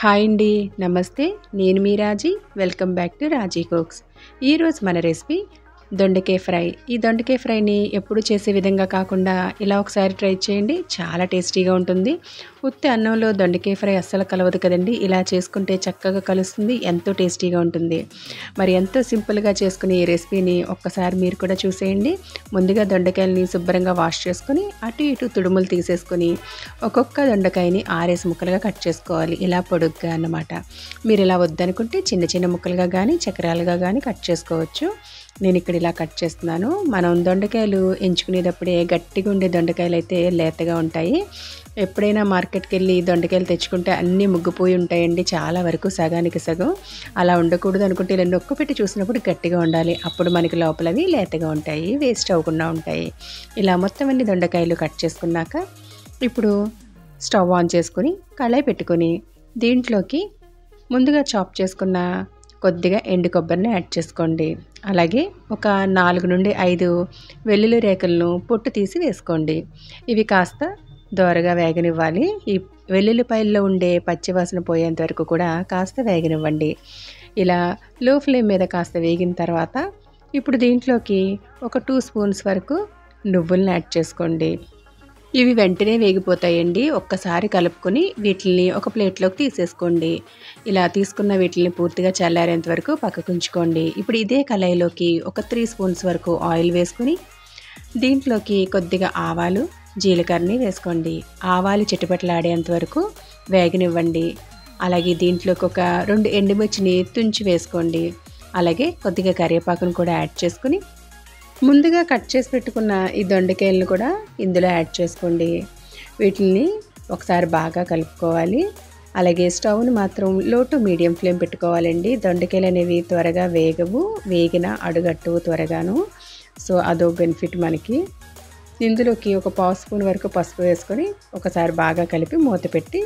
Hi అండి. నమస్తే. నేను మీ Raji. Welcome back to Raji cooks. ఈరోజు మన రెసిపీ దొండకాయ ఫ్రై. ఈ దొండకాయ ఫ్రైని ఎప్పుడు చేసే విధంగా కాకుండా ఇలా ఒకసారి ట్రై చేయండి. చాలా టేస్టీగా ఉంటుంది. ఉత్తి అన్నంలో దొండకాయ ఫ్రై అస్సలు కలవదు కదండి. ఇలా చేసుకుంటే చక్కగా కలుస్తుంది. ఎంతో టేస్టీగా ఉంటుంది. మరి ఎంతో సింపుల్గా చేసుకునే ఈ రెసిపీని ఒక్కసారి మీరు కూడా చూసేయండి. ముందుగా దొండకాయలని శుభ్రంగా వాష్ చేసుకొని అటు ఇటు తుడుములు తీసేసుకొని ఒక్కొక్క దొండకాయని 6 ముక్కలుగా కట్ చేసుకోవాలి. ఇలా పొడుగ్గా అన్నమాట. మీరు ఇలా వద్దనుకుంటే చిన్న చిన్న ముక్కలుగా కానీ చక్రాలుగా కానీ కట్ చేసుకోవచ్చు. నేను ఇక్కడ ఇలా కట్ చేస్తున్నాను. మనం దొండకాయలు ఎంచుకునేటప్పుడే గట్టిగా ఉండే దొండకాయలు అయితే లేతగా ఉంటాయి. ఎప్పుడైనా మార్కెట్కి వెళ్ళి దొండకాయలు తెచ్చుకుంటే అన్నీ ముగ్గిపోయి ఉంటాయండి. చాలా వరకు సగానికి సగం. అలా ఉండకూడదు అనుకుంటే ఇలా నొక్కు చూసినప్పుడు గట్టిగా ఉండాలి. అప్పుడు మనకి లోపలవి లేతగా ఉంటాయి, వేస్ట్ అవ్వకుండా ఉంటాయి. ఇలా మొత్తం అన్ని దొండకాయలు కట్ చేసుకున్నాక ఇప్పుడు స్టవ్ ఆన్ చేసుకొని కళాయి పెట్టుకొని దీంట్లోకి ముందుగా చాప్ చేసుకున్న కొద్దిగా ఎండు కొబ్బరిని యాడ్ చేసుకోండి. అలాగే ఒక 4 నుండి 5 వెల్లుల్లి రేకులను పొట్టు తీసి వేసుకోండి. ఇవి కాస్త దోరగా వేగనివ్వాలి. ఈ వెల్లుల్లిపాయల్లో ఉండే పచ్చివాసన పోయేంత వరకు కూడా కాస్త వేగనివ్వండి. ఇలా లో ఫ్లేమ్ మీద కాస్త వేగిన తర్వాత ఇప్పుడు దీంట్లోకి ఒక 2 స్పూన్స్ వరకు నువ్వులను యాడ్ చేసుకోండి. ఇవి వెంటనే వేగిపోతాయండి. ఒక్కసారి కలుపుకొని వీటిని ఒక ప్లేట్లోకి తీసేసుకోండి. ఇలా తీసుకున్న వీటిని పూర్తిగా చల్లారేంత వరకు పక్కకు ఉంచుకోండి. ఇప్పుడు ఇదే కళాయిలోకి ఒక 3 స్పూన్స్ వరకు ఆయిల్ వేసుకొని దీంట్లోకి కొద్దిగా ఆవాలు, జీలకర్రని వేసుకోండి. ఆవాలు చిటపటలాడేంత వరకు వేగనివ్వండి. అలాగే దీంట్లోకి ఒక 2 ఎండుమిర్చిని తుంచి వేసుకోండి. అలాగే కొద్దిగా కరివేపాకును కూడా యాడ్ చేసుకుని ముందుగా కట్ చేసి పెట్టుకున్న ఈ దొండకాయలను కూడా ఇందులో యాడ్ చేసుకోండి. వీటిని ఒకసారి బాగా కలుపుకోవాలి. అలాగే స్టవ్ని మాత్రం లో టు మీడియం ఫ్లేమ్ పెట్టుకోవాలండి. దొండకాయలు అనేవి త్వరగా వేగవు, వేగిన అడుగట్టవు త్వరగాను. సో అదో బెనిఫిట్ మనకి. ఇందులోకి ఒక 1/2 స్పూన్ వరకు పసుపు వేసుకొని ఒకసారి బాగా కలిపి మూత పెట్టి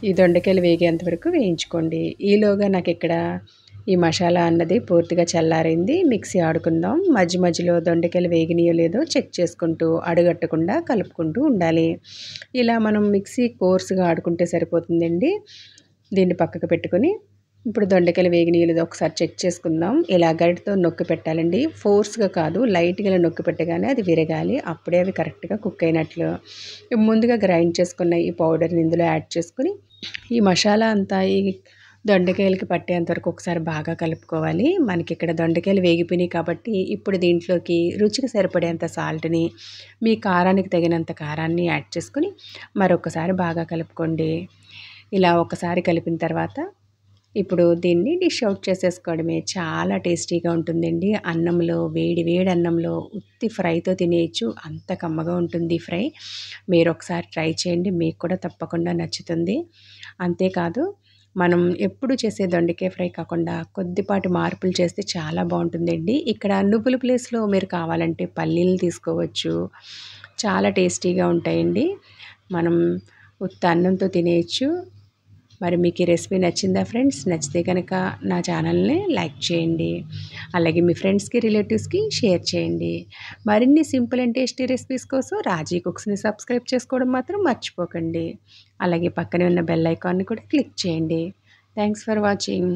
ఈ దొండకాయలు వేగేంత వరకు వేయించుకోండి. ఈలోగా నాకు ఇక్కడ ఈ మసాలా అన్నది పూర్తిగా చల్లారింది. మిక్సీ ఆడుకుందాం. మధ్య మధ్యలో దొండకాయలు వేగినాయో లేదో చెక్ చేసుకుంటూ అడుగట్టకుండా కలుపుకుంటూ ఉండాలి. ఇలా మనం మిక్సీ కోర్సుగా ఆడుకుంటే సరిపోతుందండి. దీన్ని పక్కకు పెట్టుకొని ఇప్పుడు దొండకాయలు వేగినాయో లేదో ఒకసారి చెక్ చేసుకుందాం. ఇలా గరిటతో నొక్కి పెట్టాలండి. ఫోర్స్గా కాదు, లైట్గా నొక్కి పెట్టగానే అది విరగాలి. అప్పుడే అవి కరెక్ట్గా కుక్ అయినట్లు. ముందుగా గ్రైండ్ చేసుకున్న ఈ పౌడర్ని ఇందులో యాడ్ చేసుకుని ఈ మసాలా అంతా ఈ దొండకాయలకి పట్టేంత వరకు ఒకసారి బాగా కలుపుకోవాలి. మనకి ఇక్కడ దొండకాయలు వేగిపోయినాయి కాబట్టి ఇప్పుడు దీంట్లోకి రుచికి సరిపడేంత సాల్ట్ని, మీ కారానికి తగినంత కారాన్ని యాడ్ చేసుకుని మరొకసారి బాగా కలుపుకోండి. ఇలా ఒకసారి కలిపిన తర్వాత ఇప్పుడు దీన్ని డిష్ అవుట్ చేసేసుకోవడమే. చాలా టేస్టీగా ఉంటుందండి. అన్నంలో, వేడి వేడి అన్నంలో ఉత్తి ఫ్రైతో తినేయచ్చు. అంత కమ్మగా ఉంటుంది ఫ్రై. మీరు ఒకసారి ట్రై చేయండి. మీకు కూడా తప్పకుండా నచ్చుతుంది. అంతేకాదు మనం ఎప్పుడు చేసే దొండకాయ ఫ్రై కాకుండా కొద్దిపాటి మార్పులు చేస్తే చాలా బాగుంటుందండి. ఇక్కడ నువ్వుల ప్లేస్లో మీరు కావాలంటే పల్లీలు తీసుకోవచ్చు. చాలా టేస్టీగా ఉంటాయండి. మనం ఉత్త అన్నంతో తినేయచ్చు. మరి మీకు ఈ రెసిపీ నచ్చిందా ఫ్రెండ్స్? నచ్చితే కనుక నా ఛానల్ని లైక్ చేయండి. అలాగే మీ ఫ్రెండ్స్కి, రిలేటివ్స్కి షేర్ చేయండి. మరిన్ని సింపుల్ అండ్ టేస్టీ రెసిపీస్ కోసం రాజీ కుక్స్ని సబ్స్క్రైబ్ చేసుకోవడం మాత్రం మర్చిపోకండి. అలాగే పక్కనే ఉన్న బెల్ ఐకాన్ని కూడా క్లిక్ చేయండి. Thanks for watching.